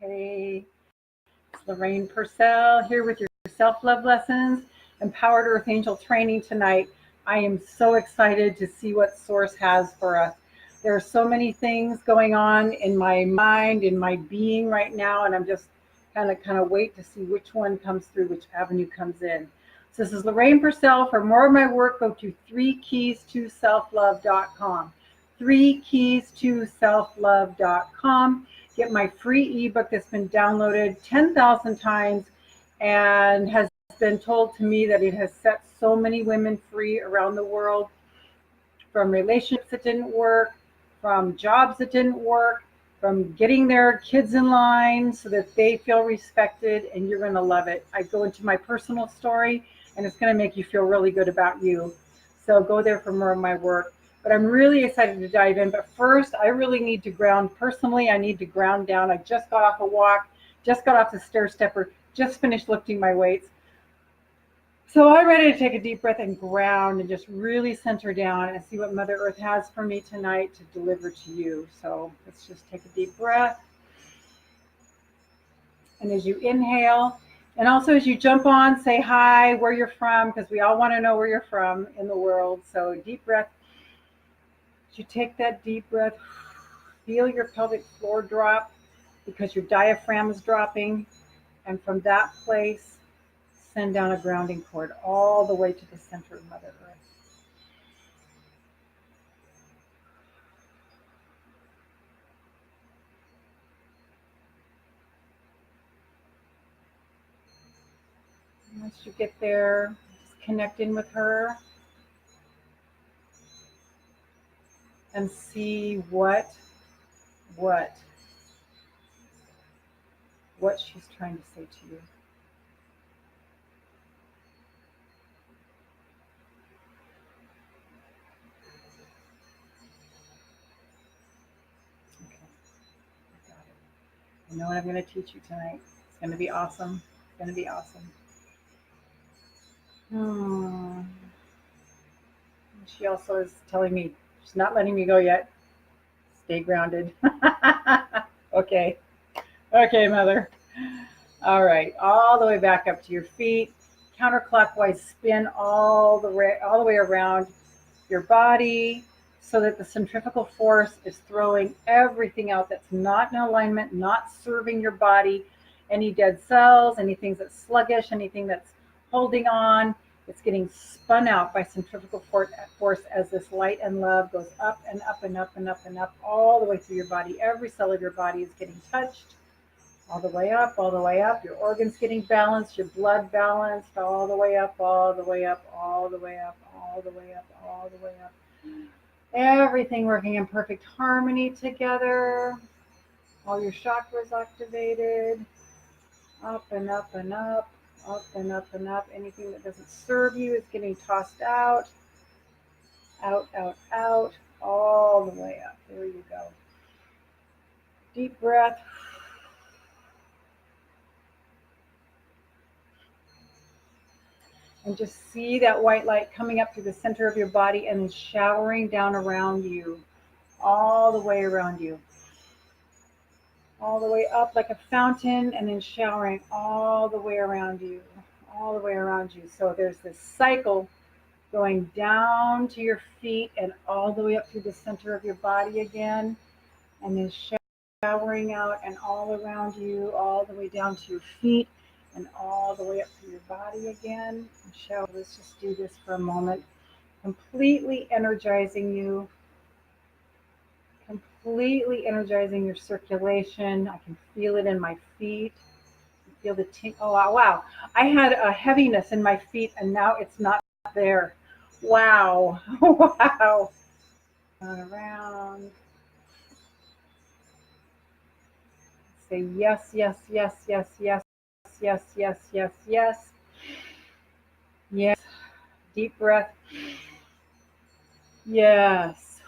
Hey, it's Lorraine Pursell here with your self-love lessons, empowered earth angel training tonight. I am so excited to see what Source has for us. There are so many things going on in my mind, in my being right now, and I'm just kind of wait to see which one comes through, which avenue comes in. So this is Lorraine Pursell. For more of my work, go to 3keys2selflove.com. 3keys2selflove.com. Get my free ebook that's been downloaded 10,000 times and has been told to me that it has set so many women free around the world from relationships that didn't work, from jobs that didn't work, from getting their kids in line so that they feel respected, and you're going to love it. I go into my personal story, and it's going to make you feel really good about you. So go there for more of my work. But I'm really excited to dive in. But first, I really need to ground. Personally, I need to ground down. I just got off a walk, just got off the stair stepper, just finished lifting my weights. So I'm ready to take a deep breath and ground and just really center down and see what Mother Earth has for me tonight to deliver to you. So let's just take a deep breath. And as you inhale, and also as you jump on, say hi, where you're from, because we all want to know where you're from in the world. So deep breath. As you take that deep breath, feel your pelvic floor drop because your diaphragm is dropping. And from that place, send down a grounding cord all the way to the center of Mother Earth. Once you get there, just connect in with her and see what she's trying to say to you. Okay, I got it. I know what I'm going to teach you tonight. It's going to be awesome. It's going to be awesome. She also is telling me, she's not letting me go yet. Stay grounded. Okay. Okay, Mother. All right. All the way back up to your feet. Counterclockwise spin all the way around your body so that the centrifugal force is throwing everything out that's not in alignment, not serving your body. Any dead cells, anything that's sluggish, anything that's holding on, it's getting spun out by centrifugal force as this light and love goes up and up and up and up and up all the way through your body. Every cell of your body is getting touched all the way up, all the way up. Your organs getting balanced, your blood balanced all the way up, all the way up, all the way up, all the way up, all the way up. Everything working in perfect harmony together. All your chakras activated. Up and up and up. Up and up and up. Anything that doesn't serve you is getting tossed out. Out, out, out. All the way up. There you go. Deep breath. And just see that white light coming up through the center of your body and showering down around you. All the way around you. All the way up like a fountain and then showering all the way around you. All the way around you. So there's this cycle going down to your feet and all the way up through the center of your body again. And then showering out and all around you, all the way down to your feet and all the way up through your body again. And shower. Let's just do this for a moment. Completely energizing you. Completely energizing your circulation. I can feel it in my feet. I feel the oh wow. I had a heaviness in my feet and now it's not there. Wow. Wow. Around. Say yes, yes, yes, yes, yes, yes, yes, yes, yes. Yes. Deep breath. Yes.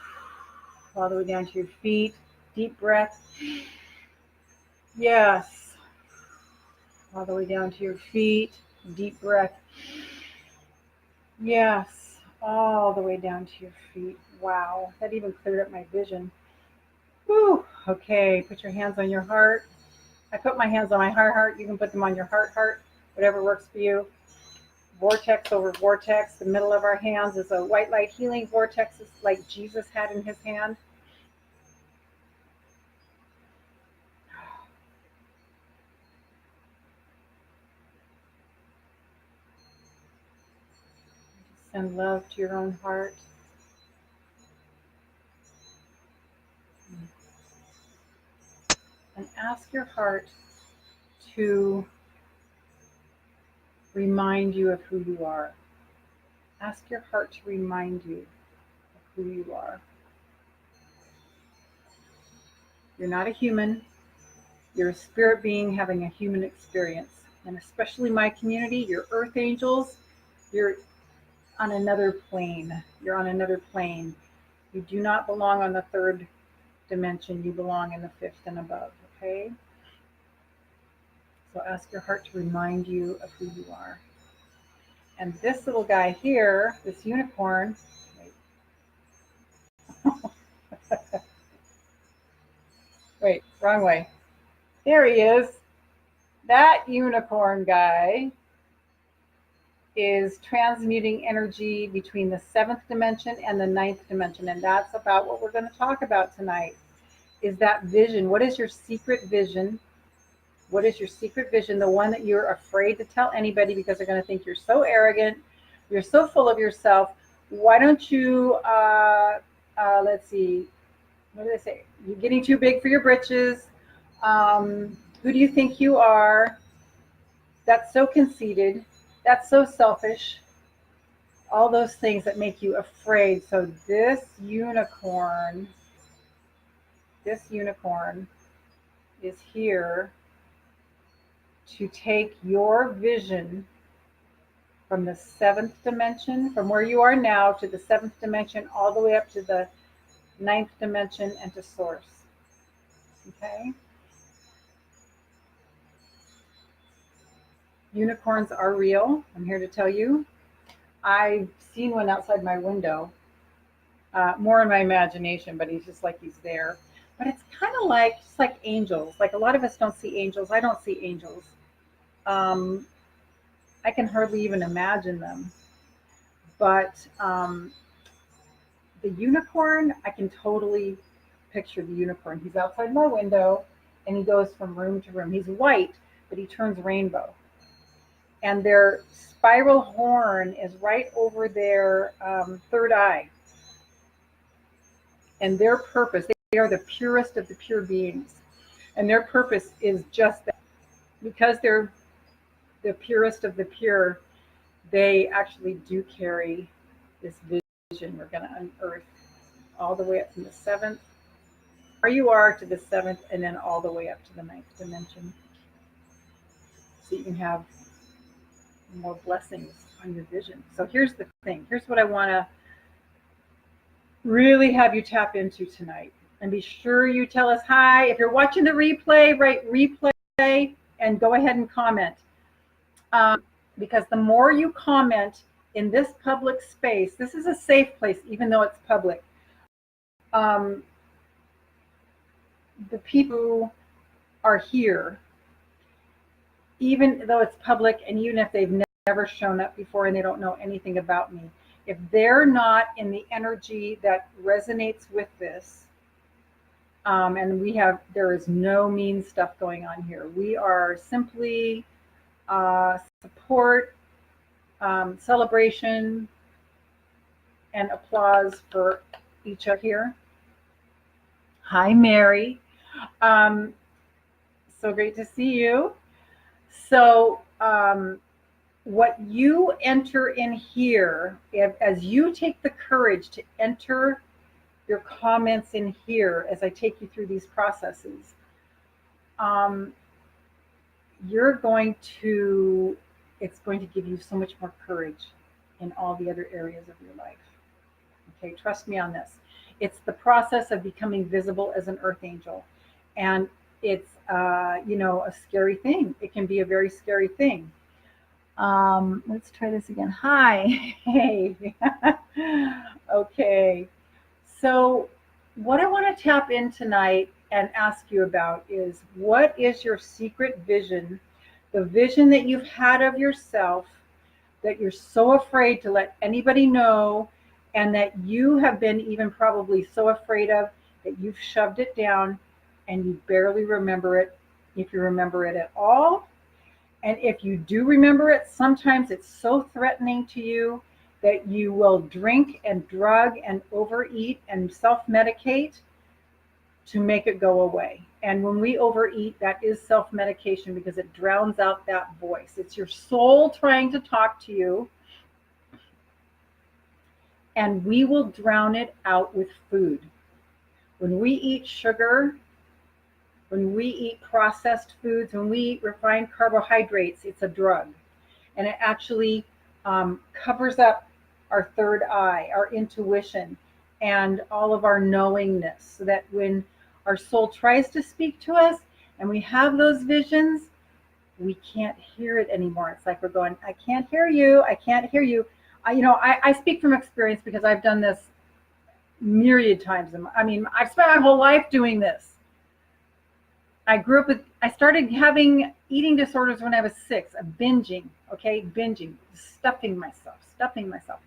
All the way down to your feet. Deep breath. Yes. All the way down to your feet. Deep breath. Yes. All the way down to your feet. Wow. That even cleared up my vision. Whew. Okay. Put your hands on your heart. I put my hands on my heart. You can put them on your heart, whatever works for you. Vortex over vortex. The middle of our hands is a white light healing vortex, it's like Jesus had in his hand. Send love to your own heart. And ask your heart to remind you of who you are. Ask your heart to remind you of who you are. You're not a human. You're a spirit being having a human experience. And especially my community, your earth angels, you're on another plane. You're on another plane. You do not belong on the third dimension. You belong in the fifth and above, okay? So ask your heart to remind you of who you are. And this little guy here, this unicorn, wait, wrong way. There he is. That unicorn guy is transmuting energy between the 7th dimension and the 9th dimension. And that's about what we're going to talk about tonight, is that vision. What is your secret vision? What is your secret vision? The one that you're afraid to tell anybody because they're going to think you're so arrogant, you're so full of yourself. Why don't you, let's see, what do they say? You're getting too big for your britches. Who do you think you are? That's so conceited. That's so selfish. All those things that make you afraid. So this unicorn is here to take your vision from the 7th dimension, from where you are now to the 7th dimension, all the way up to the 9th dimension and to source. Okay? Unicorns are real. I'm here to tell you. I've seen one outside my window, more in my imagination, but he's just like he's there. But it's kind of like, just like angels. Like a lot of us don't see angels. I don't see angels. I can hardly even imagine them. But the unicorn, I can totally picture the unicorn. He's outside my window, and he goes from room to room. He's white, but he turns rainbow. And their spiral horn is right over their third eye. And their purpose, they are the purest of the pure beings. And their purpose is just that. Because they're the purest of the pure, they actually do carry this vision we're going to unearth all the way up from the 7th, where you are, to the 7th, and then all the way up to the 9th dimension. So you can have more blessings on your vision. So here's the thing. Here's what I want to really have you tap into tonight. And be sure you tell us hi. If you're watching the replay, write replay and go ahead and comment. Because the more you comment in this public space, this is a safe place, even though it's public. The people who are here, even though it's public, and even if they've never shown up before and they don't know anything about me, if they're not in the energy that resonates with this, and there is no mean stuff going on here. We are simply support, celebration, and applause for each other here. Hi, Mary. So great to see you. So what you enter in here, as you take the courage to enter your comments in here, as I take you through these processes, it's going to give you so much more courage in all the other areas of your life. Okay, trust me on this. It's the process of becoming visible as an earth angel. And it's, a scary thing. It can be a very scary thing. Let's try this again. Hi. Hey. Okay. So what I want to tap in tonight and ask you about is, what is your secret vision, the vision that you've had of yourself that you're so afraid to let anybody know, and that you have been even probably so afraid of that you've shoved it down and you barely remember it, if you remember it at all. And if you do remember it, sometimes it's so threatening to you that you will drink and drug and overeat and self-medicate to make it go away. And when we overeat, that is self-medication, because it drowns out that voice. It's your soul trying to talk to you, and we will drown it out with food. When we eat sugar, when we eat processed foods, when we eat refined carbohydrates, it's a drug. And it actually covers up our third eye, our intuition, and all of our knowingness, so that when our soul tries to speak to us and we have those visions, we can't hear it anymore. It's like we're going, I can't hear you. I can't hear you. I speak from experience, because I've done this myriad times. I mean, I've spent my whole life doing this. I started having eating disorders when I was 6, binging, stuffing myself.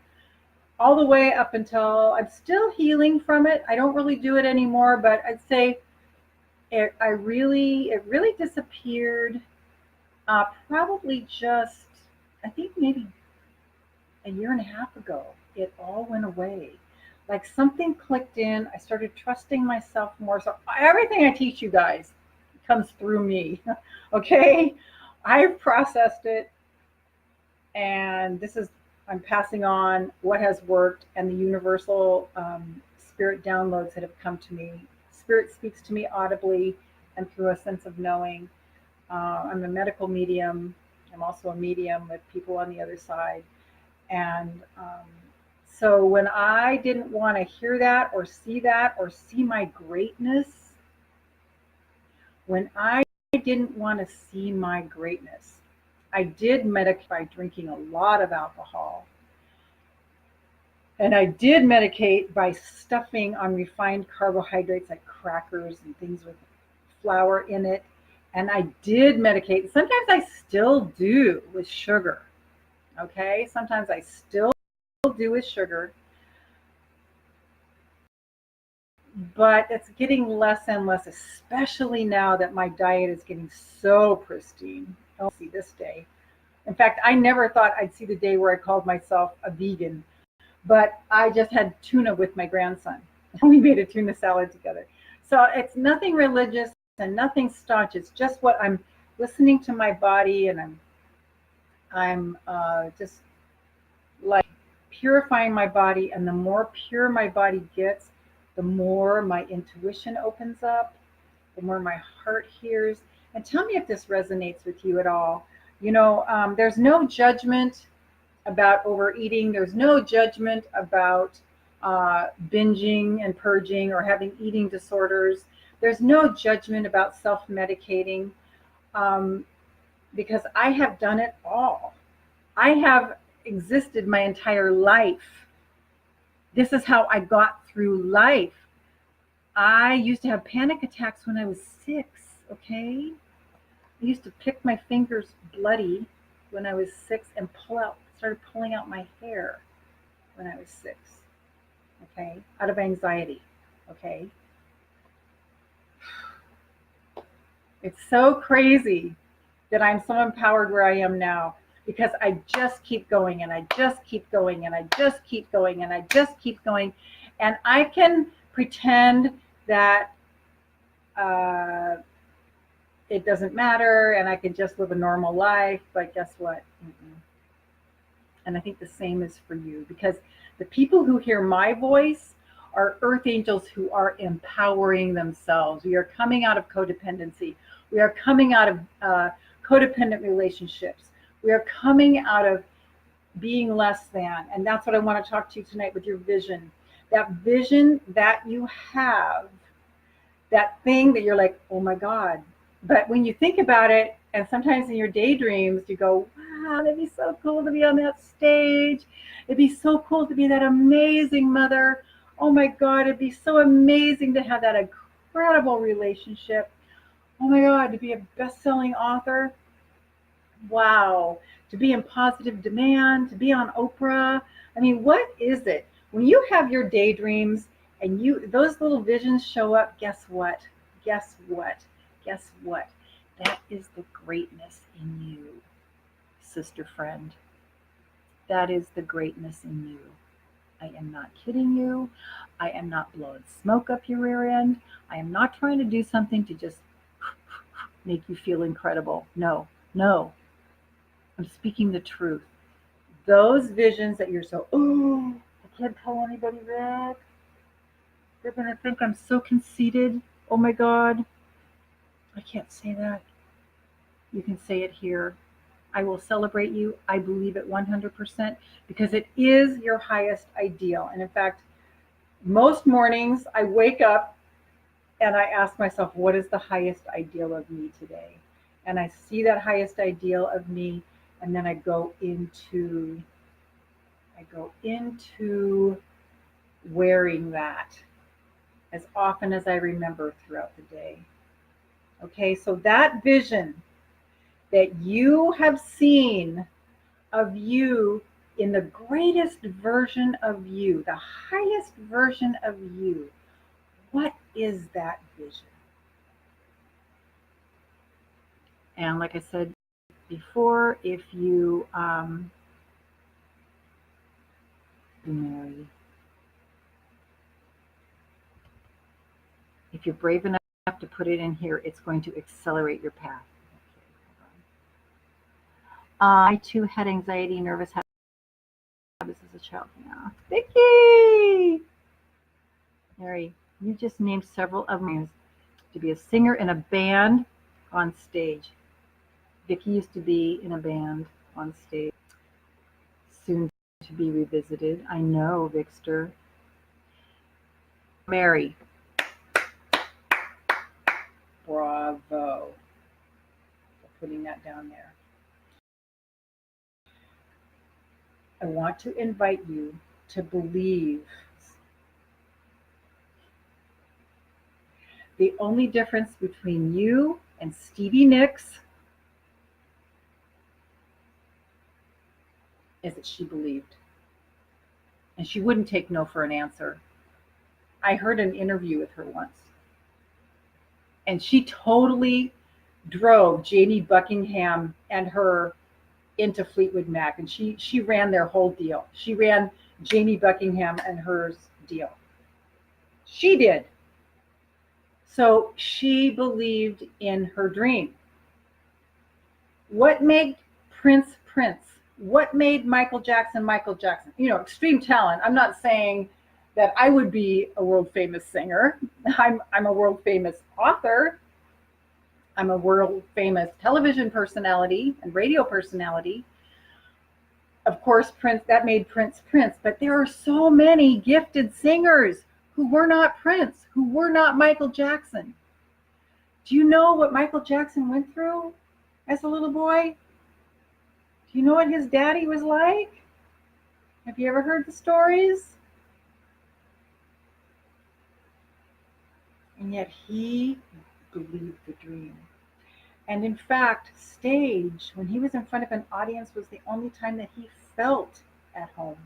All the way up until I'm still healing from it. I don't really do it anymore, but I'd say it really disappeared. Probably just, I think maybe a year and a half ago, it all went away. Like something clicked in. I started trusting myself more. So everything I teach you guys comes through me. Okay, I've processed it, and I'm passing on what has worked, and the universal spirit downloads that have come to me. Spirit speaks to me audibly and through a sense of knowing. I'm a medical medium. I'm also a medium with people on the other side. And so when I didn't want to hear that or see my greatness, I did medicate by drinking a lot of alcohol. And I did medicate by stuffing on refined carbohydrates like crackers and things with flour in it. And I did medicate. Sometimes I still do with sugar. Okay? Sometimes I still do with sugar. But it's getting less and less, especially now that my diet is getting so pristine. I'll see this day. In fact, I never thought I'd see the day where I called myself a vegan, but I just had tuna with my grandson. We made a tuna salad together. So it's nothing religious and nothing staunch. It's just what I'm listening to my body, and I'm just like purifying my body. And the more pure my body gets, the more my intuition opens up, the more my heart hears. And tell me if this resonates with you at all. There's no judgment about overeating. There's no judgment about binging and purging or having eating disorders. There's no judgment about self-medicating, because I have done it all. I have existed my entire life. This is how I got through life. I used to have panic attacks when I was 6, okay? I used to pick my fingers bloody when I was 6 and started pulling out my hair when I was 6, okay? Out of anxiety, okay? It's so crazy that I'm so empowered where I am now, because I just keep going, and I just keep going, and I just keep going, and I just keep going. And I can pretend that it doesn't matter, and I can just live a normal life, but guess what? And I think the same is for you, because the people who hear my voice are earth angels who are empowering themselves. We are coming out of codependency. We are coming out of codependent relationships. We are coming out of being less than. And that's what I want to talk to you tonight with your vision. That vision that you have, that thing that you're like, oh my God. But when you think about it, and sometimes in your daydreams, you go, wow, that'd be so cool to be on that stage. It'd be so cool to be that amazing mother. Oh my God, it'd be so amazing to have that incredible relationship. Oh my God, to be a best-selling author. Wow. To be in positive demand, to be on Oprah. I mean, what is it? When you have your daydreams and those little visions show up, guess what? Guess what? Guess what? That is the greatness in you, sister friend. That is the greatness in you. I am not kidding you. I am not blowing smoke up your rear end. I am not trying to do something to just make you feel incredible. No, no. I'm speaking the truth. Those visions that you're so, oh, I can't tell anybody that. They're going to think I'm so conceited. Oh my God. I can't say that. You can say it here. I will celebrate you. I believe it 100% because it is your highest ideal. And in fact, most mornings I wake up and I ask myself, what is the highest ideal of me today? And I see that highest ideal of me, and then I go into wearing that as often as I remember throughout the day. Okay, so that vision that you have seen of you in the greatest version of you, the highest version of you, what is that vision? And like I said before, if you Mary, if you're brave enough to put it in here, it's going to accelerate your path. I too had anxiety, nervous habits as a child. Yeah. Vicky! Mary, you just named several of my names. To be a singer in a band on stage. Vicky used to be in a band on stage. Soon to be revisited. I know, Victor. Mary. Bravo. For putting that down there. I want to invite you to believe. The only difference between you and Stevie Nicks is that she believed. And she wouldn't take no for an answer. I heard an interview with her once. And she totally drove Janie Buckingham and her into Fleetwood Mac. And she ran their whole deal. She ran Janie Buckingham and hers deal. She did. So she believed in her dream. What made Prince Prince? What made Michael Jackson Michael Jackson? You know, extreme talent. I'm not saying that I would be a world famous singer. I'm a world famous author. I'm a world famous television personality and radio personality. Of course, Prince, that made Prince Prince, but there are so many gifted singers who were not Prince, who were not Michael Jackson. Do you know what Michael Jackson went through as a little boy? Do you know what his daddy was like? Have you ever heard the stories? And yet he believed the dream. And in fact, stage, when he was in front of an audience, was the only time that he felt at home.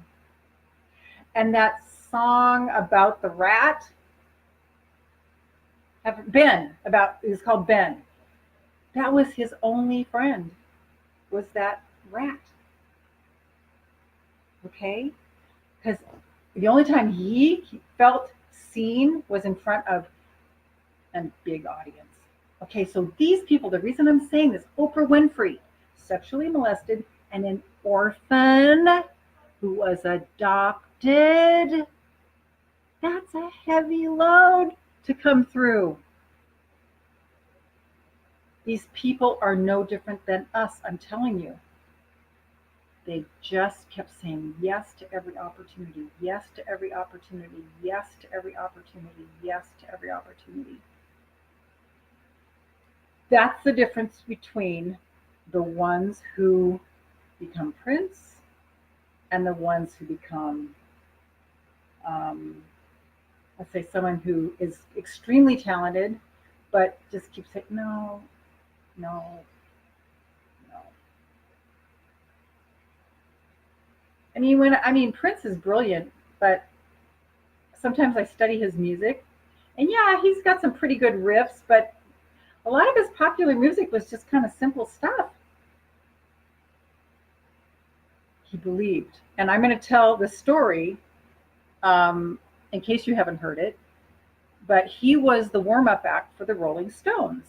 And that song about the rat, it's called Ben. That was his only friend, was that rat. Okay? Because the only time he felt seen was in front of a big audience. Okay, so these people, the reason I'm saying this, Oprah Winfrey, sexually molested, and an orphan who was adopted. That's a heavy load to come through. These people are no different than us, I'm telling you. They just kept saying yes to every opportunity, yes to every opportunity, yes to every opportunity, yes to every opportunity. That's the difference between the ones who become Prince and the ones who become let's say someone who is extremely talented, but just keeps saying, no, no, no. Prince is brilliant, but sometimes I study his music, and yeah, he's got some pretty good riffs, but a lot of his popular music was just kind of simple stuff. He believed. And I'm going to tell the story in case you haven't heard it, but he was the warm-up act for the Rolling Stones.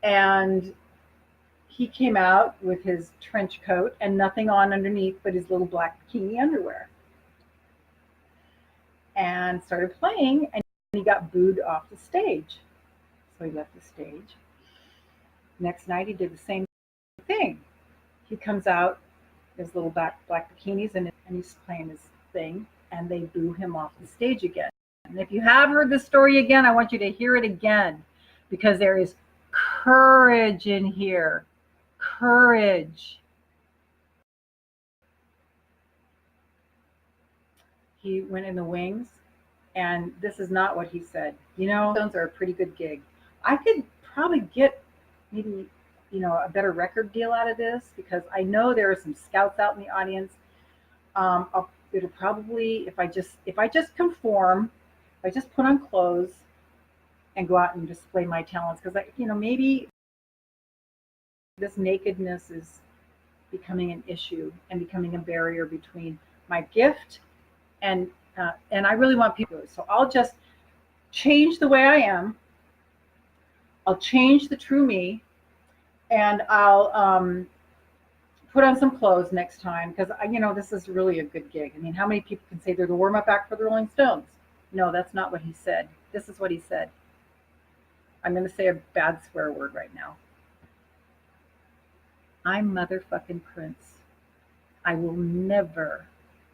And he came out with his trench coat and nothing on underneath but his little black bikini underwear. And started playing, and he got booed off the stage. So he left the stage. Next night, he did the same thing. He comes out, his little black bikinis, and he's playing his thing, and they boo him off the stage again. And if you have heard the story again, I want you to hear it again, because there is courage in here. Courage. He went in the wings, and this is not what he said. Stones are a pretty good gig. I could probably get maybe, a better record deal out of this, because I know there are some scouts out in the audience. It'll probably, if I just conform, if I just put on clothes and go out and display my talents, because maybe this nakedness is becoming an issue and becoming a barrier between my gift and I really want people. So I'll just change the way I am. I'll change the true me, and I'll put on some clothes next time, because this is really a good gig. How many people can say they're the warm-up act for the Rolling Stones? No, that's not what he said. This is what he said. I'm going to say a bad swear word right now. I'm motherfucking Prince. I will never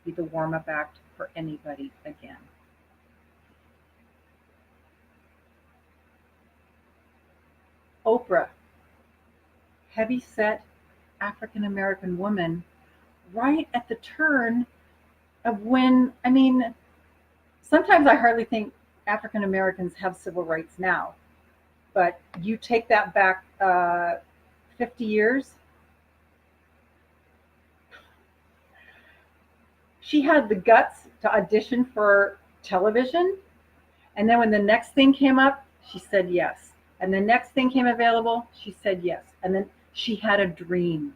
be the warm-up act for anybody again. Oprah, heavy-set African-American woman, right at the turn of when, sometimes I hardly think African-Americans have civil rights now, but you take that back 50 years. She had the guts to audition for television, and then when the next thing came up, she said yes. And the next thing came available, she said yes. And then she had a dream.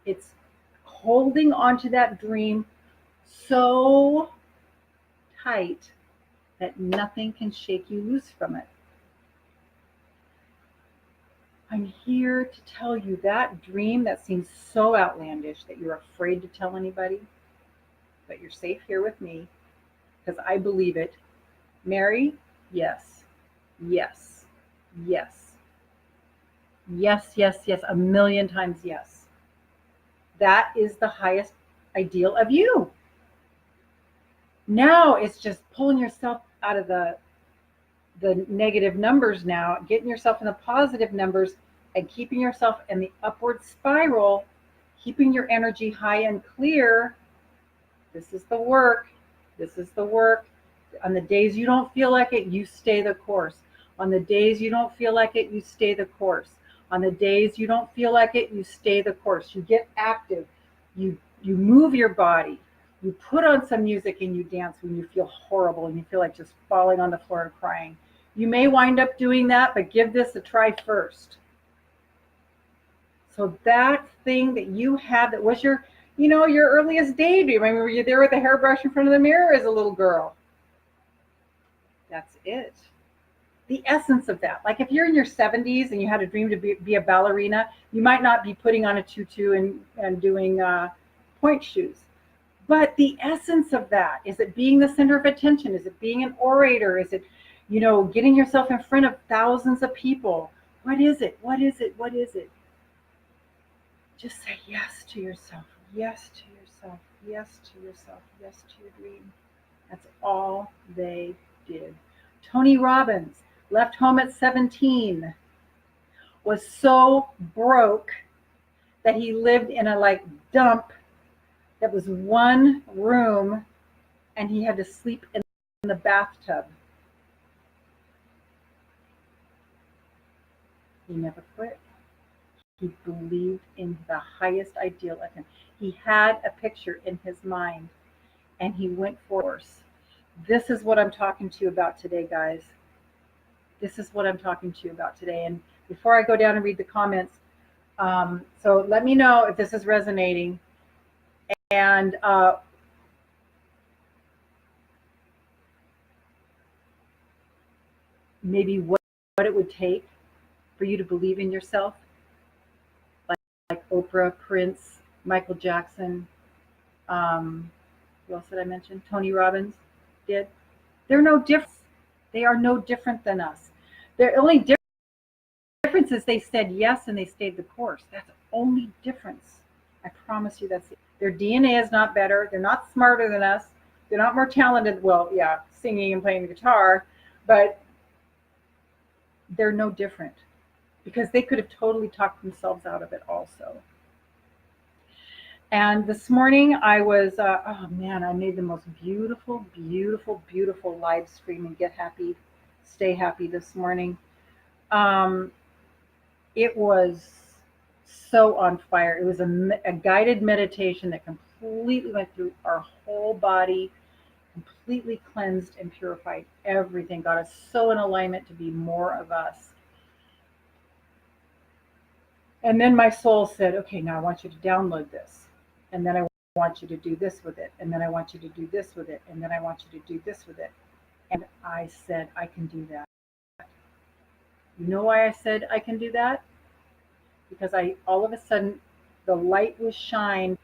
It's holding on to that dream so tight that nothing can shake you loose from it. I'm here to tell you that dream that seems so outlandish that you're afraid to tell anybody, but you're safe here with me because I believe it. Mary, yes. Yes, yes, yes, yes, yes, a million times yes. That is the highest ideal of you. Now it's just pulling yourself out of the negative numbers now, getting yourself in the positive numbers and keeping yourself in the upward spiral, keeping your energy high and clear. This is the work. This is the work. On the days you don't feel like it, you stay the course. On the days you don't feel like it, you stay the course. On the days you don't feel like it, you stay the course. You get active. You move your body. You put on some music and you dance when you feel horrible and you feel like just falling on the floor and crying. You may wind up doing that, but give this a try first. So that thing that you have that was your earliest daydream. Were you there with the hairbrush in front of the mirror as a little girl? That's it. The essence of that. Like if you're in your 70s and you had a dream to be a ballerina, you might not be putting on a tutu and doing point shoes. But the essence of that, is it being the center of attention? Is it being an orator? Is it, getting yourself in front of thousands of people? What is it? What is it? What is it? Just say yes to yourself. Yes to yourself. Yes to yourself. Yes to your dream. That's all they did. Tony Robbins left home at 17, was so broke that he lived in a dump that was one room and he had to sleep in the bathtub. He never quit. He believed in the highest ideal of him. He had a picture in his mind, and he went for it. This is what I'm talking to you about today, guys. This is what I'm talking to you about today. And before I go down and read the comments, so let me know if this is resonating, and maybe what it would take for you to believe in yourself, like Oprah, Prince, Michael Jackson, who else did I mention? Tony Robbins did. They're no different. They are no different than us. Their only difference is they said yes and they stayed the course. That's the only difference. I promise you that's it. Their DNA is not better. They're not smarter than us. They're not more talented. Well, yeah, singing and playing the guitar, but they're no different because they could have totally talked themselves out of it also. And this morning I was, oh man, I made the most beautiful, beautiful, beautiful live stream and Get Happy, Stay Happy this morning. It was so on fire. It was a guided meditation that completely went through our whole body, completely cleansed and purified everything, got us so in alignment to be more of us. And then my soul said, okay, now I want you to download this. And then I want you to do this with it. And then I want you to do this with it. And then I want you to do this with it. And I said, I can do that. You know why I said I can do that? Because all of a sudden, the light was shined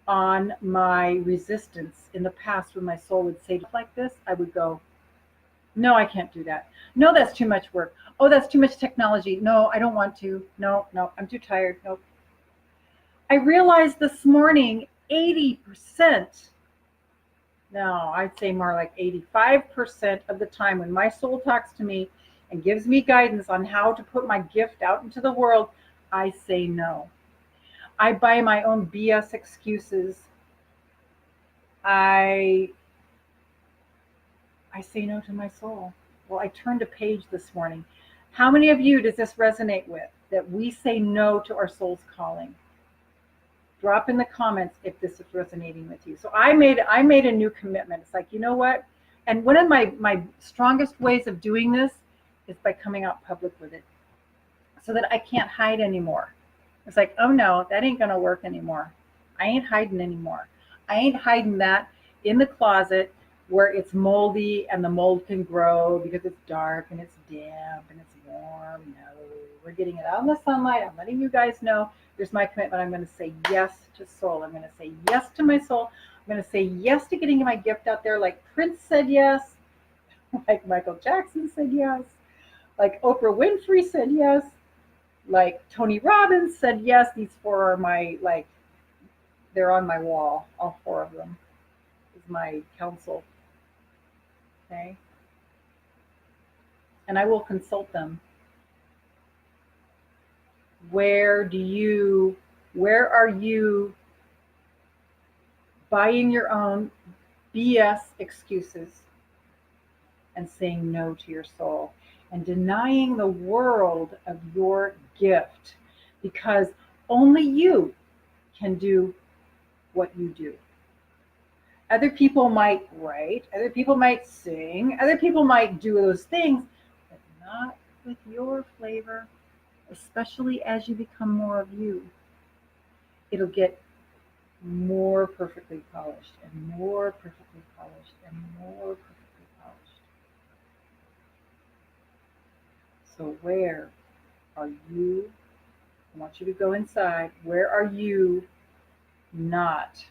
on my resistance. In the past, when my soul would say like this, I would go, no, I can't do that. No, that's too much work. Oh, that's too much technology. No, I don't want to. No, I'm too tired. Nope. I realized this morning 80%, no, I'd say more like 85% of the time when my soul talks to me and gives me guidance on how to put my gift out into the world, I say no. I buy my own BS excuses. I say no to my soul. Well, I turned a page this morning. How many of you does this resonate with, that we say no to our soul's calling? Drop in the comments if this is resonating with you. So I made a new commitment. It's like, you know what? And one of my strongest ways of doing this is by coming out public with it, so that I can't hide anymore. It's like, oh no, that ain't gonna work anymore. I ain't hiding anymore. I ain't hiding that in the closet where it's moldy and the mold can grow because it's dark and it's damp and it's warm. No, we're getting it out in the sunlight. I'm letting you guys know. There's my commitment. I'm going to say yes to soul. I'm going to say yes to my soul. I'm going to say yes to getting my gift out there, like Prince said yes, like Michael Jackson said yes, like Oprah Winfrey said yes, like Tony Robbins said yes. These four are my, like, they're on my wall. All four of them is my counsel. Okay. And I will consult them. Where are you buying your own BS excuses and saying no to your soul and denying the world of your gift, because only you can do what you do. Other people might write, other people might sing, other people might do those things, but not with your flavor. Especially as you become more of you, it'll get more perfectly polished and more perfectly polished and more perfectly polished. So where are you? I want you to go inside. Where are you not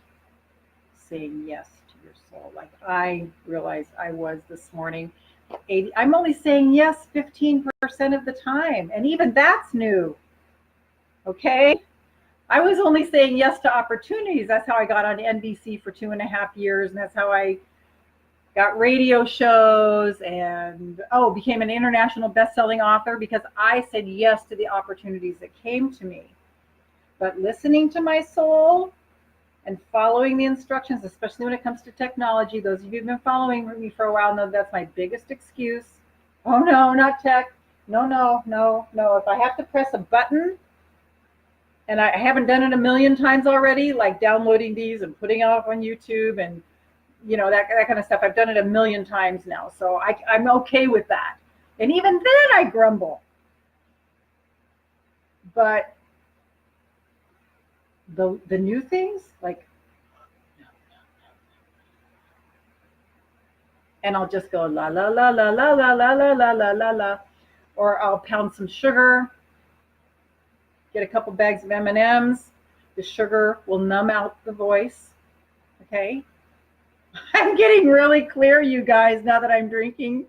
saying yes to your soul? Like I realized I was this morning. I'm only saying yes 15% of the time, and even that's new. Okay, I was only saying yes to opportunities. That's how I got on NBC for 2.5 years, and that's how I got radio shows and became an international bestselling author, because I said yes to the opportunities that came to me. But listening to my soul, and following the instructions, especially when it comes to technology. Those of you who've been following me for a while know that's my biggest excuse. Oh no, not tech. No, no, no, no. If I have to press a button, and I haven't done it a million times already, like downloading these and putting it off on YouTube and that kind of stuff. I've done it a million times now, so I'm okay with that. And even then, I grumble. But the new things, like, and I'll just go la la la la la la la la la la la la, or I'll pound some sugar, get a couple bags of M&Ms. The sugar will numb out the voice. Okay, I'm getting really clear, you guys, now that I'm drinking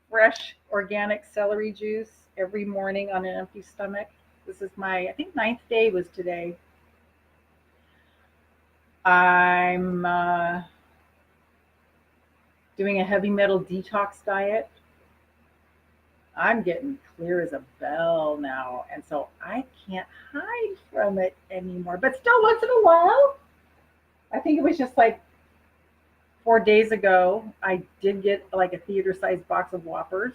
fresh organic celery juice every morning on an empty stomach. This is my, I think, 9th day was today. I'm doing a heavy metal detox diet. I'm getting clear as a bell now, and so I can't hide from it anymore. But still, once in a while, I think it was just like 4 days ago, I did get like a theater-sized box of Whoppers.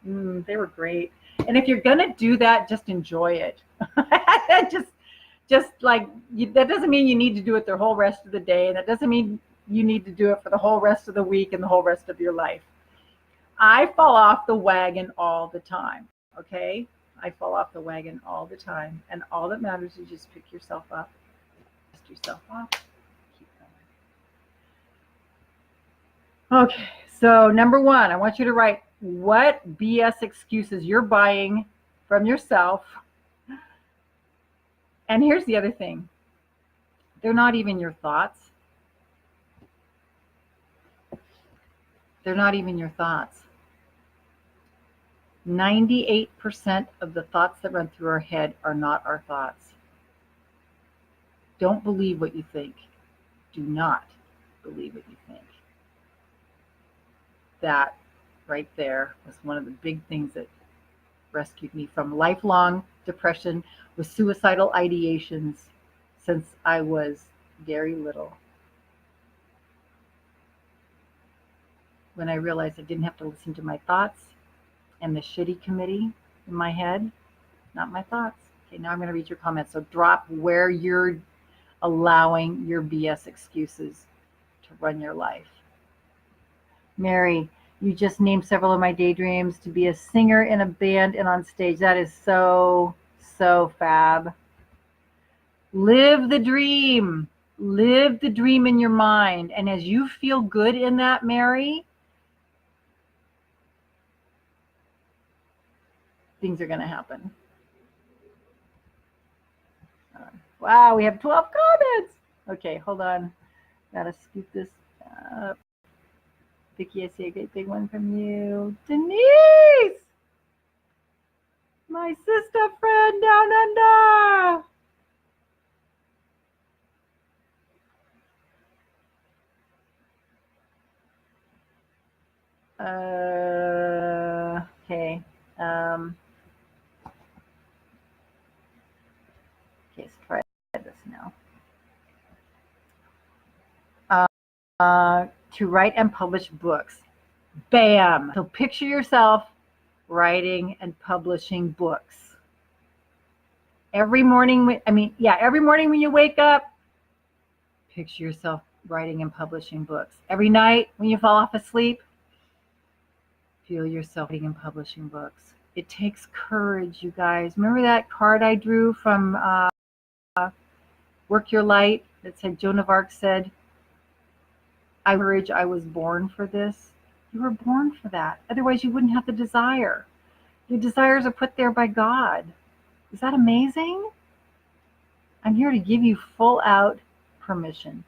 They were great. And if you're gonna do that, just enjoy it. just like that doesn't mean you need to do it the whole rest of the day, and that doesn't mean you need to do it for the whole rest of the week and the whole rest of your life. I fall off the wagon all the time. Okay, I fall off the wagon all the time, and all that matters is just pick yourself up, dust yourself off, keep going. Okay, so number one, I want you to write what BS excuses you're buying from yourself. And here's the other thing. They're not even your thoughts. They're not even your thoughts. 98% of the thoughts that run through our head are not our thoughts. Don't believe what you think. Do not believe what you think. That right there was one of the big things that rescued me from lifelong depression with suicidal ideations since I was very little. When I realized I didn't have to listen to my thoughts and the shitty committee in my head, not my thoughts. Okay, now I'm going to read your comments. So drop where you're allowing your BS excuses to run your life. Mary, you just named several of my daydreams: to be a singer in a band and on stage. That is so, so fab. Live the dream. Live the dream in your mind. And as you feel good in that, Mary, things are going to happen. Wow, we have 12 comments. Okay, hold on. Gotta scoop this up. Vicki, I see a great big one from you. Denise! My sister friend down under! Okay. Okay, let's try this now. To write and publish books. Bam! So picture yourself writing and publishing books. Every morning, every morning when you wake up, picture yourself writing and publishing books. Every night when you fall off asleep, feel yourself writing and publishing books. It takes courage, you guys. Remember that card I drew from Work Your Light that said, Joan of Arc said, I was born for this. You were born for that. Otherwise, you wouldn't have the desire. Your desires are put there by God. Is that amazing? I'm here to give you full out permission.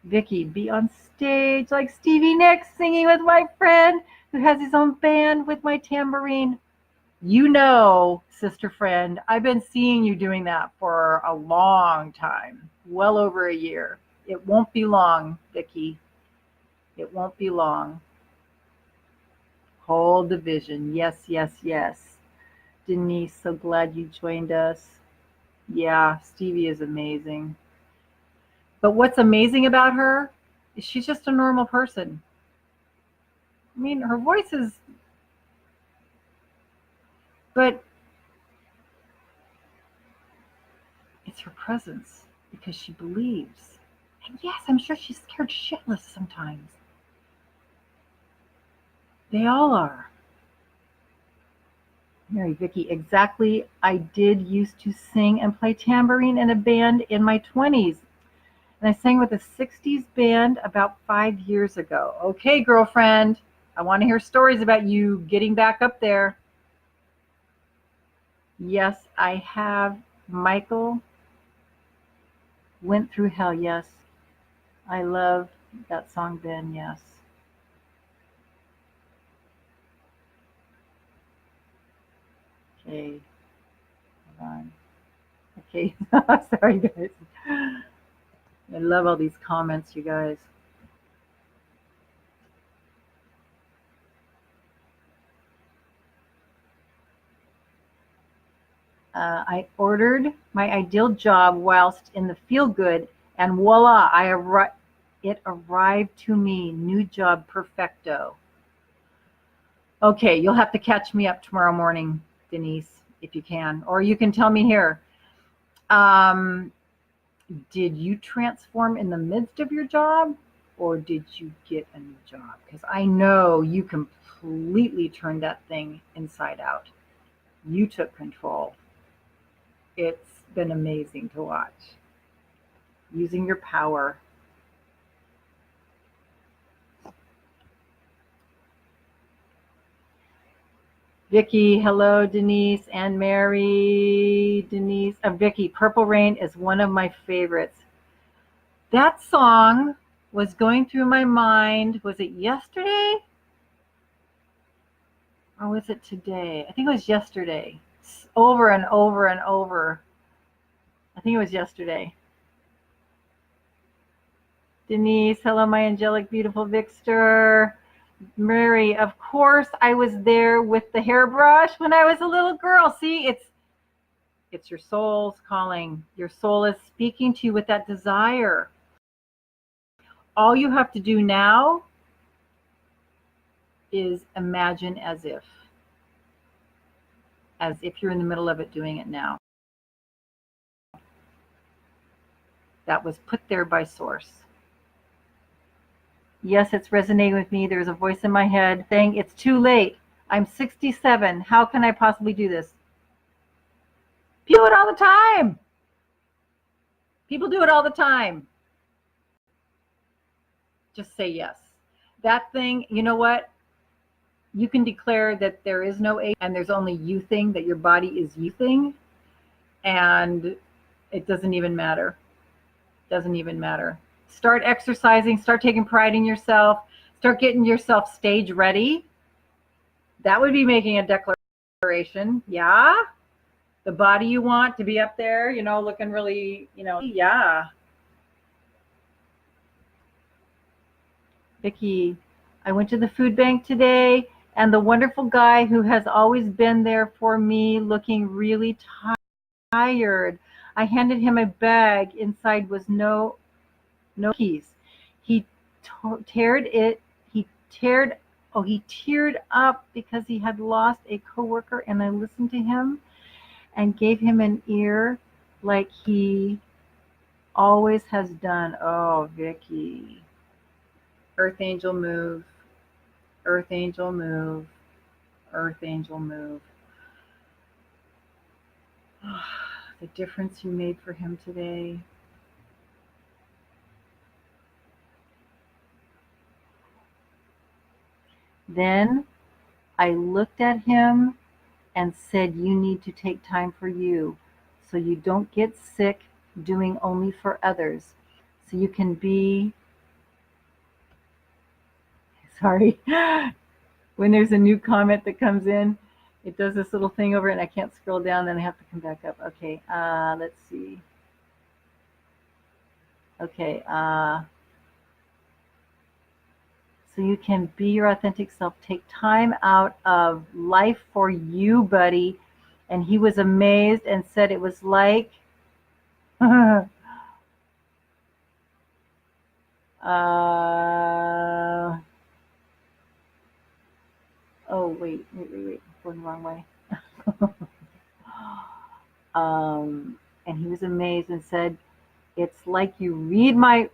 Vicki, be on stage like Stevie Nicks singing with my friend who has his own band with my tambourine. You know, sister friend, I've been seeing you doing that for a long time, well over a year. It won't be long, Vicki. It won't be long. Hold the vision. Yes, yes, yes. Denise, so glad you joined us. Yeah, Stevie is amazing. But what's amazing about her is she's just a normal person. I mean, her voice is, but it's her presence because she believes. And yes, I'm sure she's scared shitless sometimes. They all are. Mary Vicky, exactly. I did used to sing and play tambourine in a band in my 20s. And I sang with a 60s band about 5 years ago. Okay, girlfriend, I want to hear stories about you getting back up there. Yes, I have. Michael went through hell. Yes, I love that song, Ben. Yes. Okay, hold on. Okay, sorry, guys. I love all these comments, you guys. I ordered my ideal job whilst in the feel good, and voila, it arrived to me. New job perfecto. Okay, you'll have to catch me up tomorrow morning, Denise, if you can, or you can tell me here. Um, did you transform in the midst of your job, or did you get a new job? Because I know you completely turned that thing inside out. You took control. It's been amazing to watch. Using your power. Vicky, hello, Denise and Mary. Denise, Vicky, Purple Rain is one of my favorites. That song was going through my mind. Was it yesterday? Or was it today? I think it was yesterday. Over and over and over. I think it was yesterday. Denise, hello, my angelic, beautiful Victor. Mary, of course, I was there with the hairbrush when I was a little girl. See, it's your soul's calling. Your soul is speaking to you with that desire. All you have to do now is imagine as if you're in the middle of it doing it now. That was put there by source. Yes, it's resonating with me. There's a voice in my head saying, it's too late. I'm 67. How can I possibly do this? People do it all the time. People do it all the time. Just say yes. That thing, you know what? You can declare that there is no age and there's only you thing, that your body is you thing. And it doesn't even matter. Doesn't even matter. Start exercising, start taking pride in yourself, start getting yourself stage ready. That would be making a declaration. Yeah. The body you want to be up there, looking really, yeah. Vicki, I went to the food bank today and the wonderful guy who has always been there for me looking really tired. I handed him a bag. Inside was no keys. He teared up because he had lost a coworker, and I listened to him and gave him an ear like he always has done. Oh, Vicky. Earth angel move. Earth angel move. Earth angel move. The difference you made for him today. Then I looked at him and said, you need to take time for you so you don't get sick doing only for others. So you can be, sorry, when there's a new comment that comes in, it does this little thing over it and I can't scroll down, then I have to come back up. Okay, let's see. Okay, so you can be your authentic self. Take time out of life for you, buddy. And he was amazed and said it was like uh, oh, wait. Going the wrong way. And he was amazed and said, "It's like you read my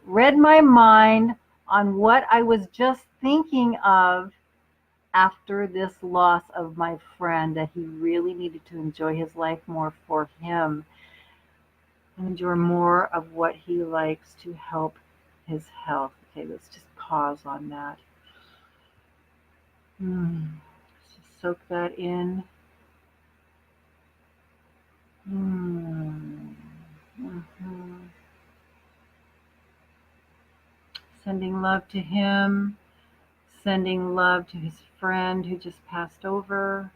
mind on what I was just thinking of after this loss of my friend, that he really needed to enjoy his life more for him and enjoy more of what he likes to help his health." Okay, let's just pause on that. Let's just soak that in. Hmm. Mhm. Sending love to him, sending love to his friend who just passed over.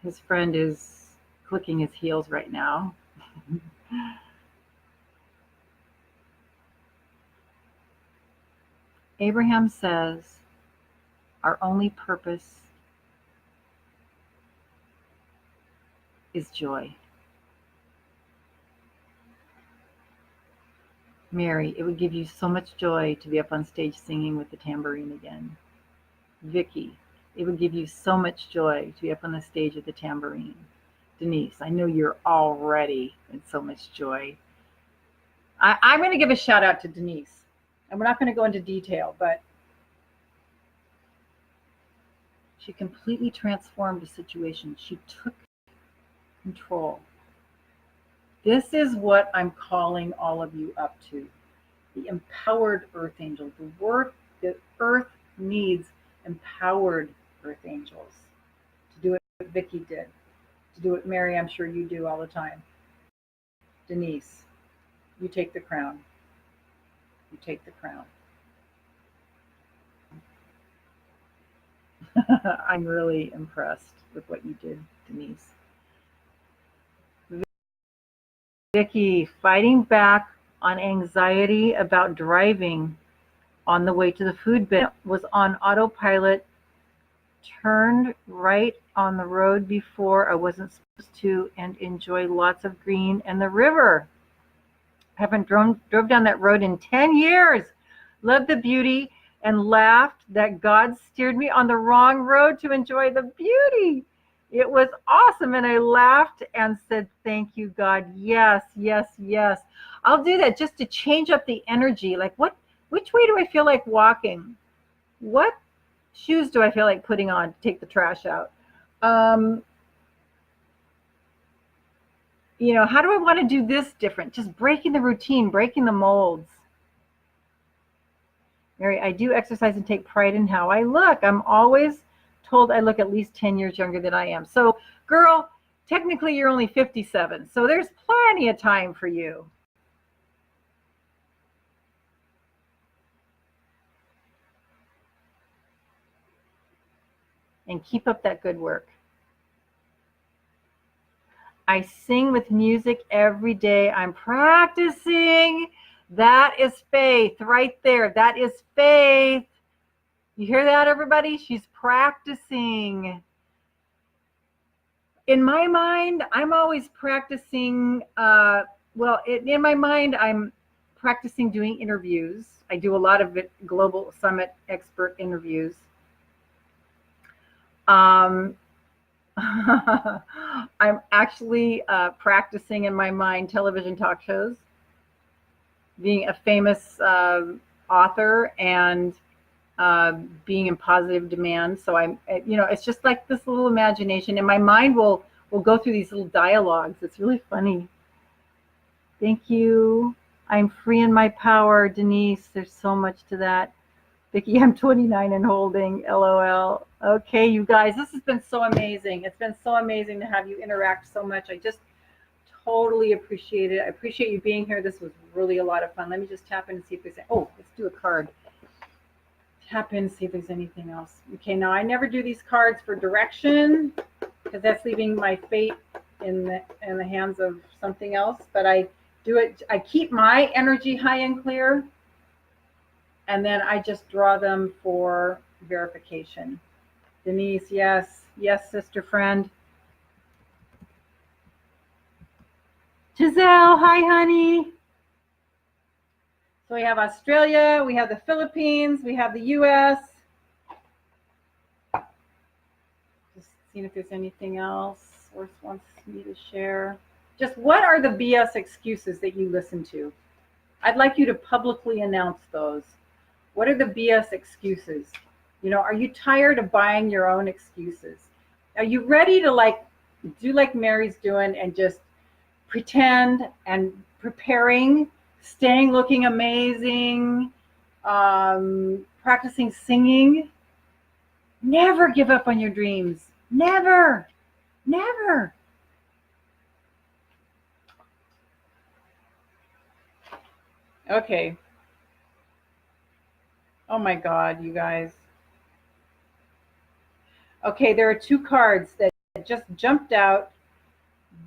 His friend is clicking his heels right now. Abraham says, our only purpose is joy. Mary, it would give you so much joy to be up on stage singing with the tambourine again. Vicky, it would give you so much joy to be up on the stage with the tambourine. Denise, I know you're already in so much joy. I'm going to give a shout out to Denise. And we're not going to go into detail, but she completely transformed the situation. She took control. This is what I'm calling all of you up to. The empowered earth angel. The work that earth needs empowered earth angels to do what Vicky did, to do what Mary, I'm sure you do all the time. Denise, you take the crown. You take the crown. I'm really impressed with what you did, Denise. Vicky, fighting back on anxiety about driving on the way to the food bin, was on autopilot, turned right on the road before I wasn't supposed to, and enjoy lots of green and the river. Haven't drove down that road in 10 years. Loved the beauty and laughed that God steered me on the wrong road to enjoy the beauty. It was awesome. And I laughed and said, thank you, God. Yes, yes, yes. I'll do that just to change up the energy. Like, which way do I feel like walking? What shoes do I feel like putting on to take the trash out? How do I want to do this different? Just breaking the routine, breaking the molds. Mary, I do exercise and take pride in how I look. I'm always told I look at least 10 years younger than I am. So, girl, technically you're only 57. So there's plenty of time for you. And keep up that good work. I sing with music every day. I'm practicing. That is faith right there. That is faith. You hear that, everybody? She's practicing. In my mind, I'm always practicing. In my mind, I'm practicing doing interviews. I do a lot of global summit expert interviews. I'm actually practicing in my mind television talk shows, being a famous author, and being in positive demand. So it's just like this little imagination, and my mind will go through these little dialogues. It's really funny. Thank you. I'm free in my power, Denise. There's so much to that. Vicki, I'm 29 and holding, LOL. Okay, you guys, this has been so amazing. It's been so amazing to have you interact so much. I just totally appreciate it. I appreciate you being here. This was really a lot of fun. Let me just tap in and see if there's, let's do a card. Tap in, see if there's anything else. Okay, now I never do these cards for direction because that's leaving my fate in the hands of something else, but I do it. I keep my energy high and clear, and then I just draw them for verification. Denise, yes, sister friend. Giselle, hi, honey. So we have Australia, we have the Philippines, we have the U.S. Just seeing if there's anything else Source wants me to share. Just what are the BS excuses that you listen to? I'd like you to publicly announce those. What are the BS excuses? Are you tired of buying your own excuses? Are you ready to do like Mary's doing and just pretend and preparing, staying looking amazing, practicing singing? Never give up on your dreams. Never, never. Okay. Oh my God, you guys. Okay, there are two cards that just jumped out.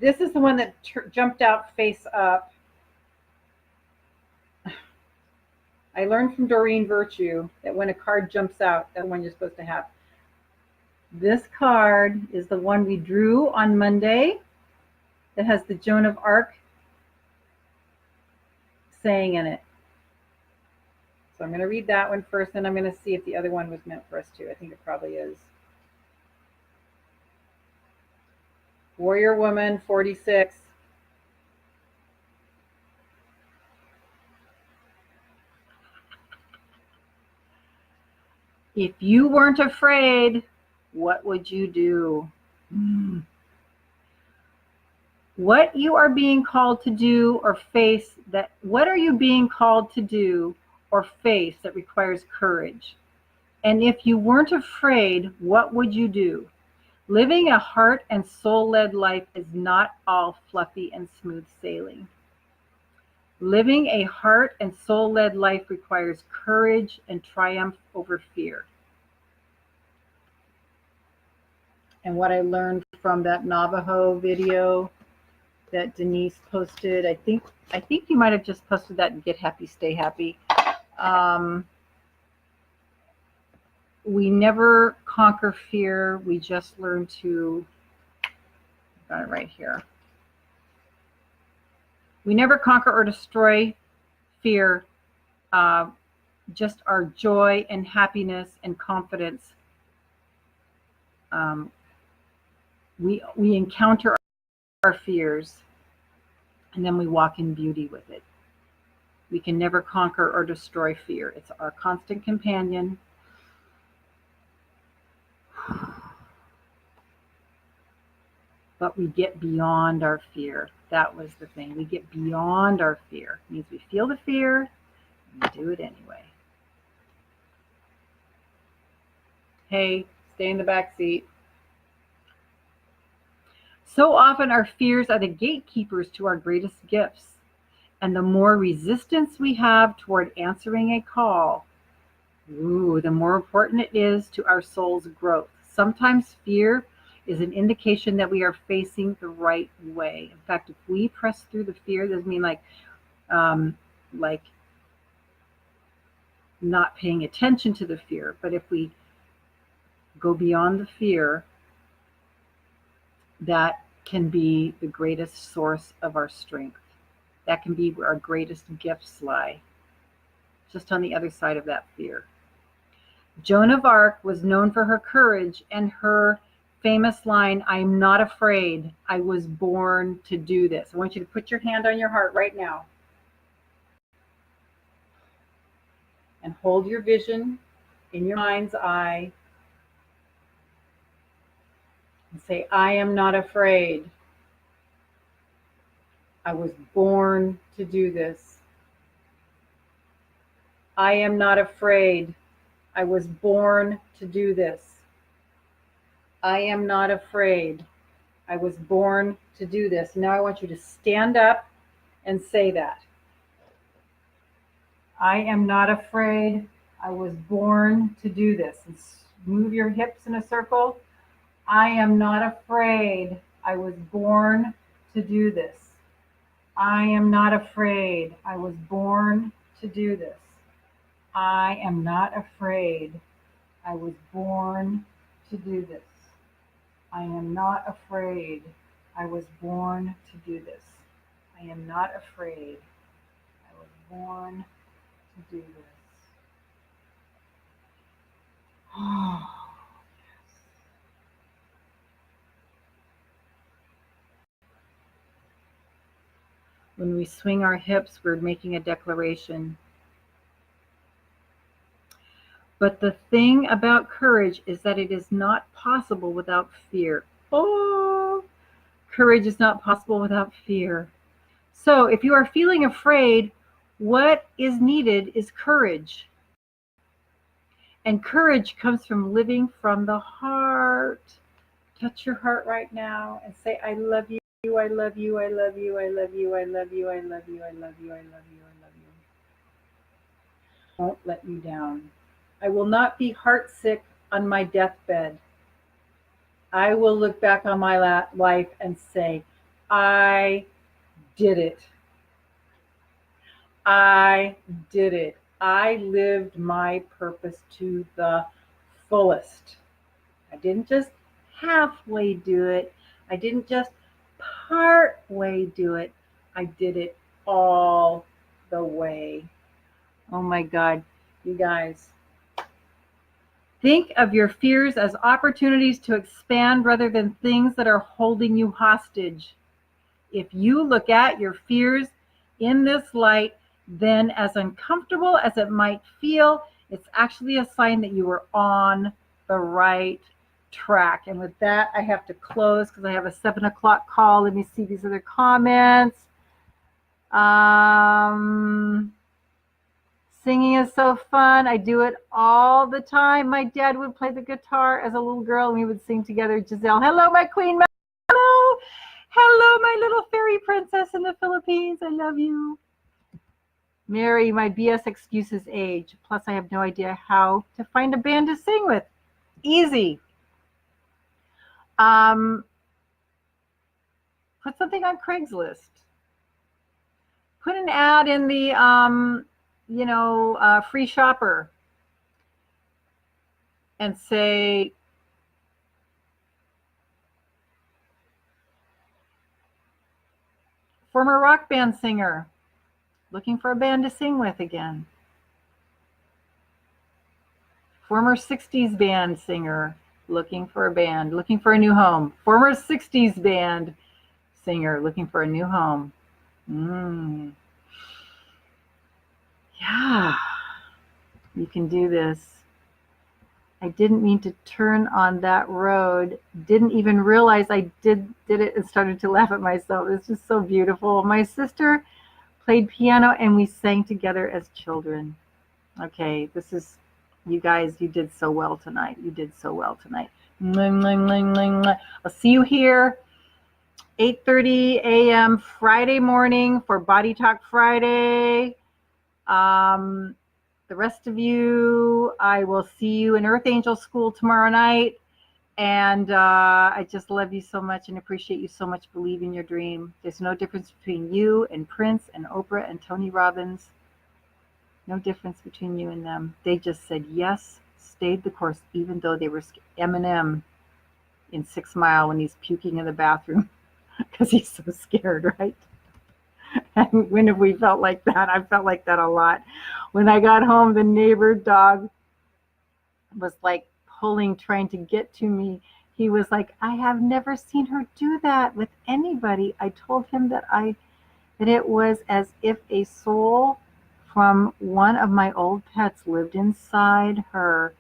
This is the one that jumped out face up. I learned from Doreen Virtue that when a card jumps out, that's the one you're supposed to have. This card is the one we drew on Monday that has the Joan of Arc saying in it. So I'm going to read that one first, and I'm going to see if the other one was meant for us too. I think it probably is. Warrior Woman 46. If you weren't afraid, what would you do? What you are being called to do or face that, what are you being called to do or face that requires courage? And if you weren't afraid, what would you do? Living a heart and soul-led life is not all fluffy and smooth sailing. Living a heart and soul-led life requires courage and triumph over fear. And what I learned from that Navajo video that Denise posted, I think you might have just posted that in Get Happy, Stay Happy. We never conquer fear. We just learn to, got it right here. We never conquer or destroy fear. Just our joy and happiness and confidence. We encounter our fears, and then we walk in beauty with it. We can never conquer or destroy fear. It's our constant companion. But we get beyond our fear. That was the thing. We get beyond our fear. It means we feel the fear, and we do it anyway. Hey, stay in the back seat. So often our fears are the gatekeepers to our greatest gifts. And the more resistance we have toward answering a call, the more important it is to our soul's growth. Sometimes fear is an indication that we are facing the right way. In fact, if we press through the fear, doesn't mean like not paying attention to the fear, but if we go beyond the fear, that can be the greatest source of our strength. That can be where our greatest gifts lie, just on the other side of that fear. Joan of Arc was known for her courage and her famous line, "I'm not afraid. I was born to do this." I want you to put your hand on your heart right now and hold your vision in your mind's eye and say, "I am not afraid. I was born to do this. I am not afraid. I was born to do this. I am not afraid. I was born to do this." Now I want you to stand up and say that. I am not afraid. I was born to do this. And move your hips in a circle. I am not afraid. I was born to do this. I am not afraid. I was born to do this. I am not afraid. I was born to do this. I am not afraid. I was born to do this. I am not afraid. I was born to do this. When we swing our hips, we're making a declaration. But the thing about courage is that it is not possible without fear. Oh, courage is not possible without fear. So if you are feeling afraid, what is needed is courage. And courage comes from living from the heart. Touch your heart right now and say, I love you, I love you, I love you, I love you, I love you, I love you, I love you, I love you, I love you. Won't let you down. I will not be heartsick on my deathbed. I will look back on my life and say, I did it. I did it. I lived my purpose to the fullest. I didn't just halfway do it. I didn't just part way do it. I did it all the way. Oh my God, you guys. Think of your fears as opportunities to expand rather than things that are holding you hostage. If you look at your fears in this light, then as uncomfortable as it might feel, it's actually a sign that you are on the right track. And with that, I have to close because I have a 7 o'clock call. Let me see these other comments. Singing is so fun. I do it all the time. My dad would play the guitar as a little girl and we would sing together. Giselle, hello, my queen. Hello. Hello, my little fairy princess in the Philippines. I love you. Mary, my BS excuse is age. Plus, I have no idea how to find a band to sing with. Easy. Put something on Craigslist. Put an ad in the, free shopper. And say, former rock band singer, looking for a band to sing with again. Former 60s band singer, looking for a band, looking for a new home. Former 60s band singer, looking for a new home. Yeah, you can do this. I didn't mean to turn on that road. Didn't even realize I did it and started to laugh at myself. It's just so beautiful. My sister played piano and we sang together as children. Okay, this is, you guys, you did so well tonight. You did so well tonight. I'll see you here 8:30 a.m. Friday morning for Body Talk Friday. The rest of you, I will see you in Earth Angel School tomorrow night. And I just love you so much and appreciate you so much. Believe in your dream. There's no difference between you and Prince and Oprah and Tony Robbins. No difference between you and them. They just said yes, stayed the course, even though they were Eminem in 6 Mile when he's puking in the bathroom because he's so scared, right? And when have we felt like that? I felt like that a lot. When I got home, the neighbor dog was like pulling, trying to get to me. He was like, I have never seen her do that with anybody. I told him that it was as if a soul from one of my old pets lived inside her.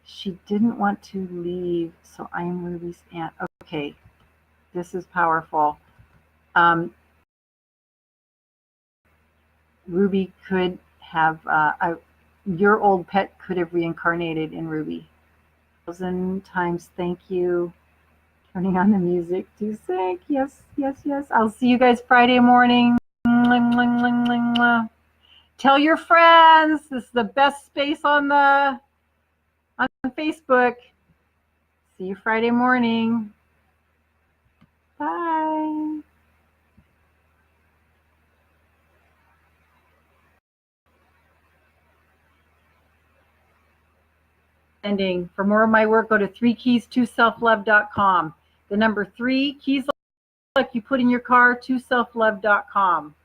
She didn't want to leave, so I am Ruby's aunt. Okay, this is powerful. Ruby could have, your old pet could have reincarnated in Ruby. 1,000 times thank you. Turning on the music to sing. Yes, yes, yes. I'll see you guys Friday morning. Tell your friends. This is the best space on Facebook. See you Friday morning. Bye. For more of my work, go to 3keys2selflove.com. The number 3 keys like you put in your car, to selflove.com.